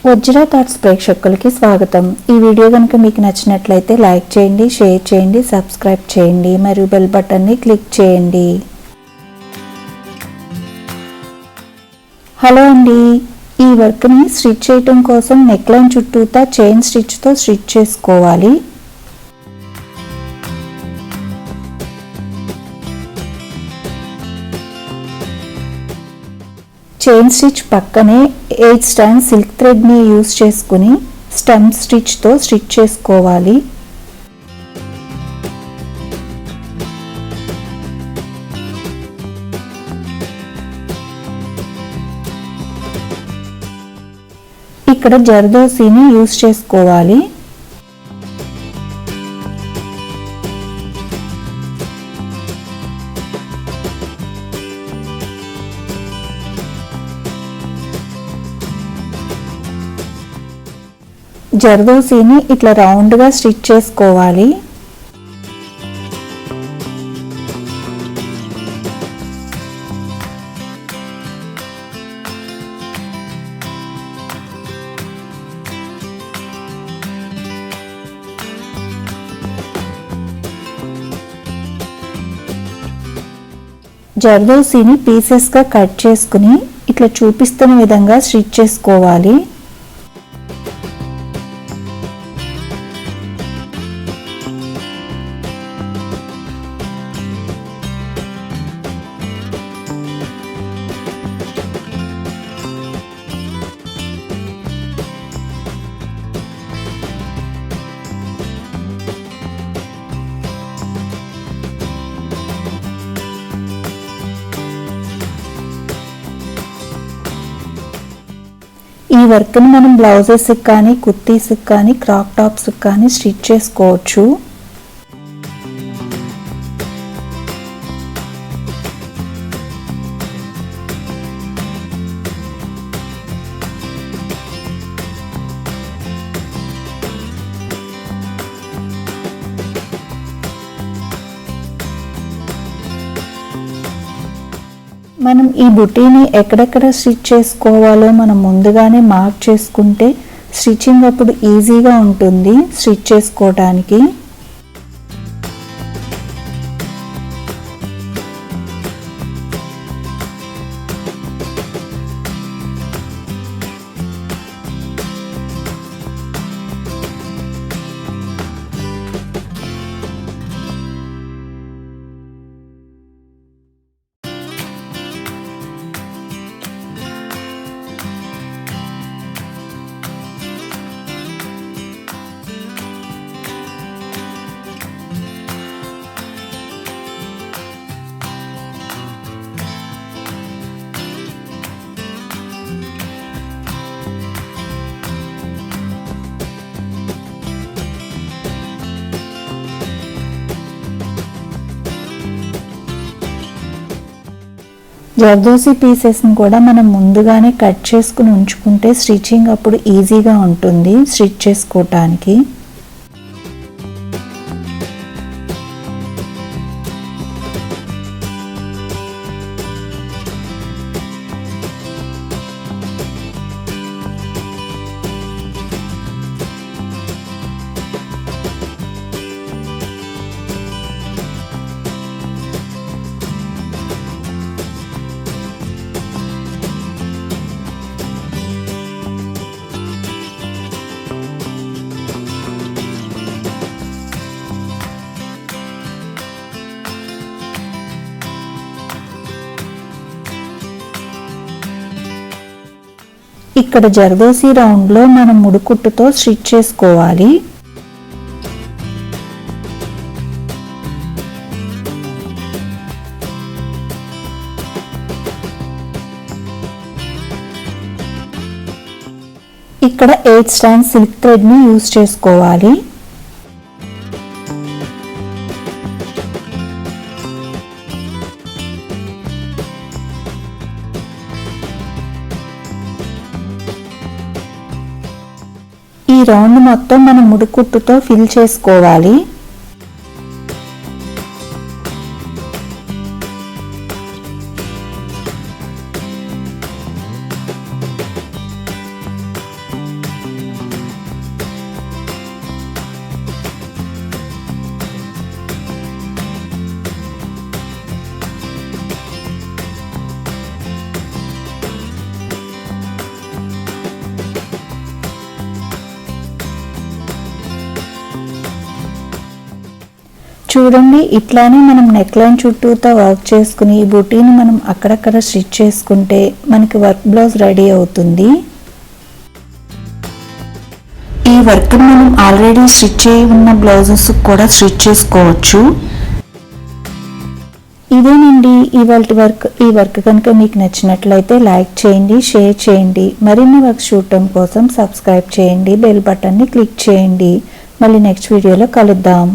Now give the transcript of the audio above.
వజ్ర thoughts ప్రేక్షకులకి స్వాగతం। ఈ వీడియో గనుక మీకు నచ్చినట్లయితే లైక్ చేయండి, షేర్ చేయండి, సబ్స్క్రైబ్ చేయండి మరియు బెల్ బటన్ ని క్లిక్ చేయండి। హలో అండి, ఈ వర్క్ ని స్టిచ్ చేయడం కోసం నెక్ లైన్ చుట్టూతా చైన్ స్టిచ్ తో స్టిచ్ చేసుకోవాలి। చైన్ స్టిచ్ పక్కనే 8 స్ట్రాండ్ సిల్క్ థ్రెడ్ ని యూస్ చేసుకుని స్టెమ్ స్టిచ్ తో స్టిచ్ చేసుకోవాలి। ఇక్కడ జర్దోసిని యూస్ చేసుకోవాలి। జర్దోసిని ఇట్లా రౌండ్ గా స్టిచ్ చేసుకోవాలి। జర్దోసిని పీసెస్ గా కట్ చేసుకుని ఇట్లా చూపిస్తున్న విధంగా స్టిచ్ చేసుకోవాలి। ఈ వర్క్ ని మనం బ్లౌజెస్ కానీ కుర్తీస్ కానీ క్రాప్ టాప్స్ కానీ స్టిచ్ చేసుకోవచ్చు। మనం ఈ బుటీని ఎక్కడెక్కడ స్టిచ్ చేసుకోవాలో మనం ముందుగానే మార్క్ చేసుకుంటే స్టిచ్చింగ్ అప్పుడు ఈజీగా ఉంటుంది స్టిచ్ చేసుకోవడానికి। జర్దోసి పీసెస్ ని కూడా మనం ముందుగానే కట్ చేసుకుని ఉంచుకుంటే స్టిచ్చింగ్ అప్పుడు ఈజీగా ఉంటుంది స్టిచ్ చేసుకోవటానికి। ఇక్కడ జర్దోసి రౌండ్ లో మనం ముడుకుట్టుతో స్టిచ్ చేసుకోవాలి। ఇక్కడ 8 స్ట్రాండ్ సిల్క్ థ్రెడ్ ని యూస్ చేసుకోవాలి। ఈ రౌండ్ మొత్తం మనం ముడుకుట్టుతో ఫిల్ చేసుకోవాలి। చూడండి, ఇట్లానే మనం నెక్ లైన్ చుట్టూతో వర్క్ చేసుకుని ఈ బుటీని మనం అక్కడక్కడ స్టిచ్ చేసుకుంటే మనకి వర్క్ బ్లౌజ్ రెడీ అవుతుంది. ఈ వర్క్ మనం ఆల్రెడీ స్టిచ్ చేయి ఉన్న బ్లౌజెస్ కూడా స్టిచ్ చేసుకోవచ్చు. ఇదేనండి ఇవాల్టి వర్క్. ఈ వర్క్ కనుక మీకు నచ్చినట్లయితే లైక్ చేయండి, షేర్ చేయండి. మరిన్ని వర్క్ చూడటం కోసం సబ్స్క్రైబ్ చేయండి, బెల్ బటన్ని క్లిక్ చేయండి. మళ్ళీ నెక్స్ట్ వీడియోలో కలుద్దాం.